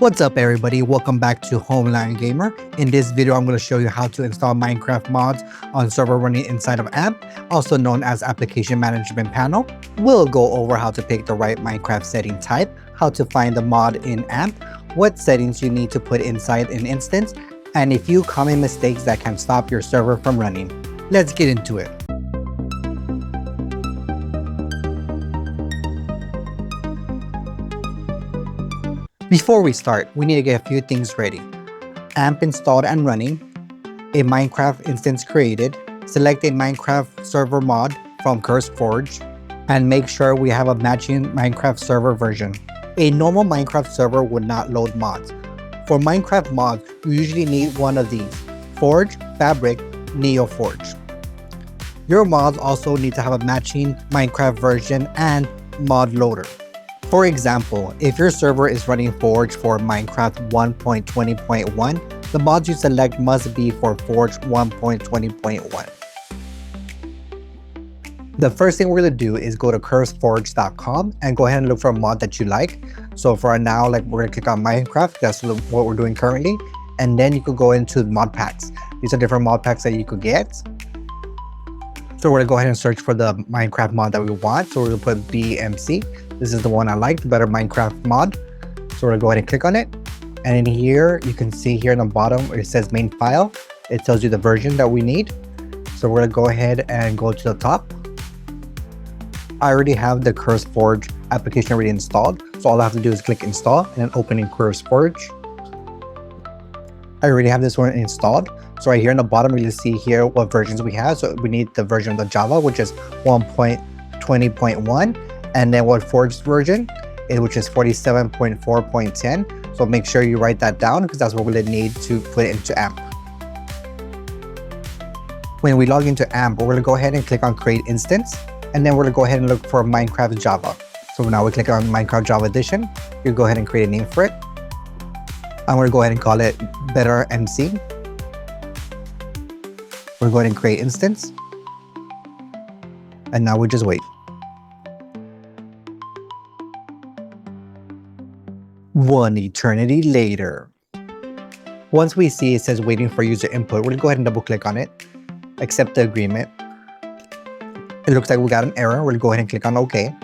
What's up everybody, welcome back to Homeland Gamer. In this video I'm going to show you how to install Minecraft mods on server running inside of AMP, also known as Application Management Panel. We'll go over how to pick the right Minecraft setting type, how to find the mod in AMP, what settings you need to put inside an instance, and a few common mistakes that can stop your server from running. Let's get into it. Before we start, we need to get a few things ready. AMP installed and running, a Minecraft instance created, select a Minecraft server mod from CurseForge, and make sure we have a matching Minecraft server version. A normal Minecraft server would not load mods. For Minecraft mods, you usually need one of these: Forge, Fabric, NeoForge. Your mods also need to have a matching Minecraft version and mod loader. For example, if your server is running Forge for Minecraft 1.20.1, the mods you select must be for Forge 1.20.1. The first thing we're going to do is go to curseforge.com and go ahead and look for a mod that you like. So for now, we're going to click on Minecraft. That's what we're doing currently. And then you could go into mod packs. These are different mod packs that you could get. So we're going to go ahead and search for the Minecraft mod that we want. So we're going to put BMC. This is the one I like, the better Minecraft mod. So we're going to go ahead and click on it. And in here, you can see here in the bottom, it says main file. It tells you the version that we need. So we're going to go ahead and go to the top. I already have the CurseForge application already installed. So all I have to do is click install and then open in CurseForge. I already have this one installed. So right here in the bottom, you see here what versions we have. So we need the version of the Java, which is 1.20.1. And then what Forge version, which is 47.4.10. So make sure you write that down because that's what we're going to need to put it into AMP. When we log into AMP, we're going to go ahead and click on Create Instance. And then we're going to go ahead and look for Minecraft Java. So now we click on Minecraft Java Edition. You go ahead and create a name for it. I'm going to go ahead and call it Better MC. We're going to create instance. And now we just wait. One eternity later. Once we see it says waiting for user input, we're going to go ahead and double click on it. Accept the agreement. It looks like we got an error. We're going to go ahead and click on OK.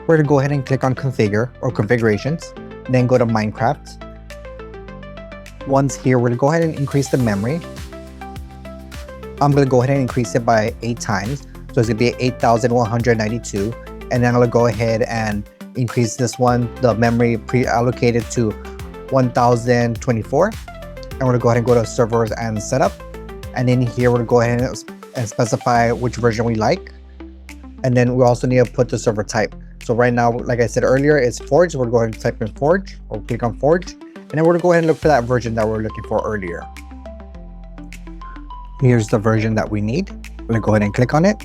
We're going to go ahead and click on configure or configurations. Then go to Minecraft. Once here, we're going to go ahead and increase the memory. I'm going to go ahead and increase it by 8 times. So it's going to be 8,192. And then I'm going to go ahead and increase this one, the memory pre-allocated to 1024. And we're going to go ahead and go to servers and setup. And in here, we're going to go ahead and specify which version we like. And then we also need to put the server type. So right now, like I said earlier, it's Forge. So we're going to type in Forge or click on Forge. And then we're going to go ahead and look for that version that we're looking for earlier. Here's the version that we need. We're going to go ahead and click on it.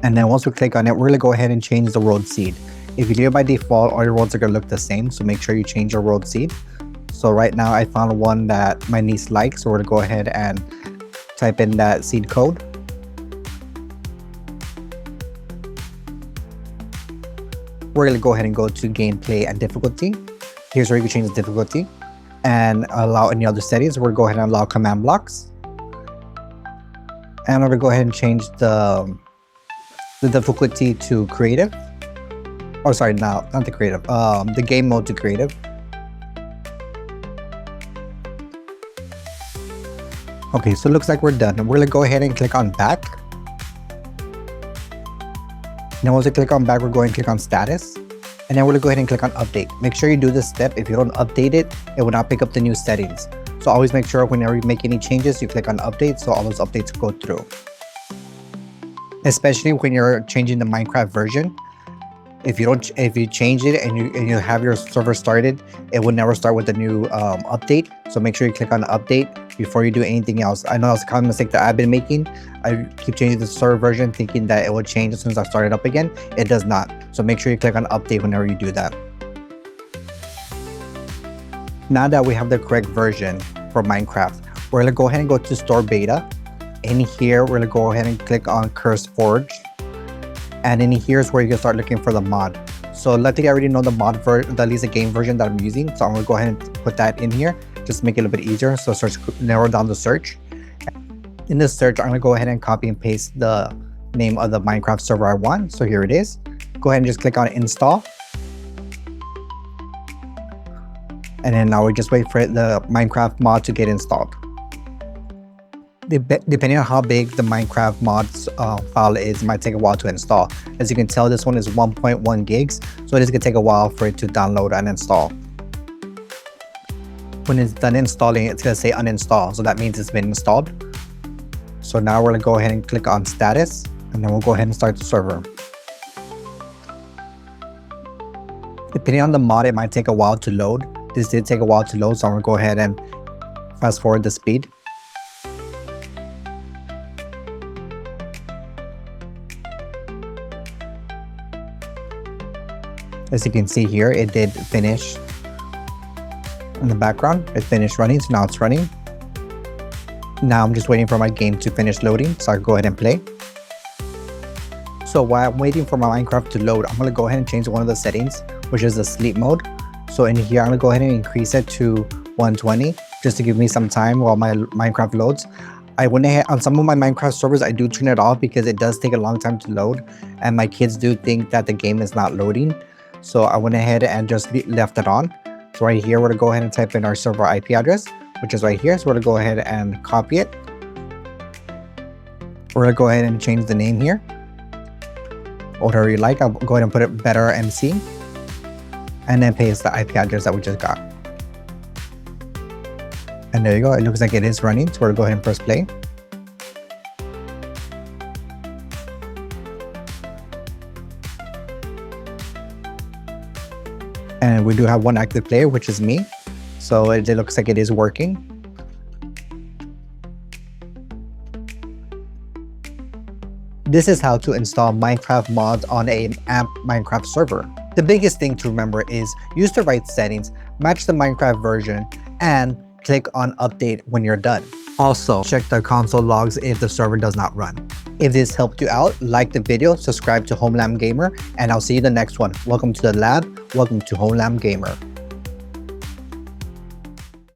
And then once we click on it, we're going to go ahead and change the world seed. If you do it by default, all your worlds are going to look the same. So make sure you change your world seed. So right now I found one that my niece likes. So we're going to go ahead and type in that seed code. We're going to go ahead and go to gameplay and difficulty. Here's where you can change the difficulty and allow any other settings. We're going to go ahead and allow command blocks. And I'm going to go ahead and change the difficulty to creative. Oh, sorry, no, not the creative. The game mode to creative. Okay, so it looks like we're done. We're going to go ahead and click on back. Then once we click on back, we're going to click on status. And then we're going to go ahead and click on update. Make sure you do this step. If you don't update it, it will not pick up the new settings. So always make sure whenever you make any changes, you click on update so all those updates go through. Especially when you're changing the Minecraft version. If you change it and you have your server started, it will never start with the new update. So make sure you click on update before you do anything else. I know that's a common mistake that I've been making. I keep changing the server version thinking that it will change as soon as I start it up again. It does not. So make sure you click on update whenever you do that. Now that we have the correct version for Minecraft, we're going to go ahead and go to store beta. In here, we're going to go ahead and click on CurseForge. And in here is where you can start looking for the mod. So luckily I already know the mod version, at least the game version that I'm using. So I'm gonna go ahead and put that in here, just to make it a little bit easier. So narrow down the search. In this search, I'm gonna go ahead and copy and paste the name of the Minecraft server I want. So here it is. Go ahead and just click on install. And then now we just wait for the Minecraft mod to get installed. Depending on how big the Minecraft mods file is, it might take a while to install. As you can tell, this one is 1.1 gigs, so it is gonna take a while for it to download and install. When it's done installing, it's gonna say uninstall, so that means it's been installed. So now we're gonna go ahead and click on status, and then we'll go ahead and start the server. Depending on the mod, it might take a while to load. This did take a while to load, so I'm gonna go ahead and fast forward the speed. As you can see here, it did finish in the background. It finished running, so now it's running. Now I'm just waiting for my game to finish loading, so I can go ahead and play. So while I'm waiting for my Minecraft to load, I'm gonna go ahead and change one of the settings, which is the sleep mode. So in here, I'm gonna go ahead and increase it to 120, just to give me some time while my Minecraft loads. I went ahead, on some of my Minecraft servers, I do turn it off because it does take a long time to load, and my kids do think that the game is not loading. So I went ahead and just left it on. So right here, we're gonna go ahead and type in our server IP address, which is right here. So we're gonna go ahead and copy it. We're gonna go ahead and change the name here. Whatever you like, I'll go ahead and put it better MC. And then paste the IP address that we just got. And there you go, it looks like it is running. So we're gonna go ahead and press play. And we do have one active player, which is me. So it looks like it is working. This is how to install Minecraft mods on an AMP Minecraft server. The biggest thing to remember is use the right settings, match the Minecraft version, and click on update when you're done. Also, check the console logs if the server does not run. If this helped you out, like the video, subscribe to Homelab Gamer, and I'll see you in the next one. Welcome to the lab, welcome to Homelab Gamer.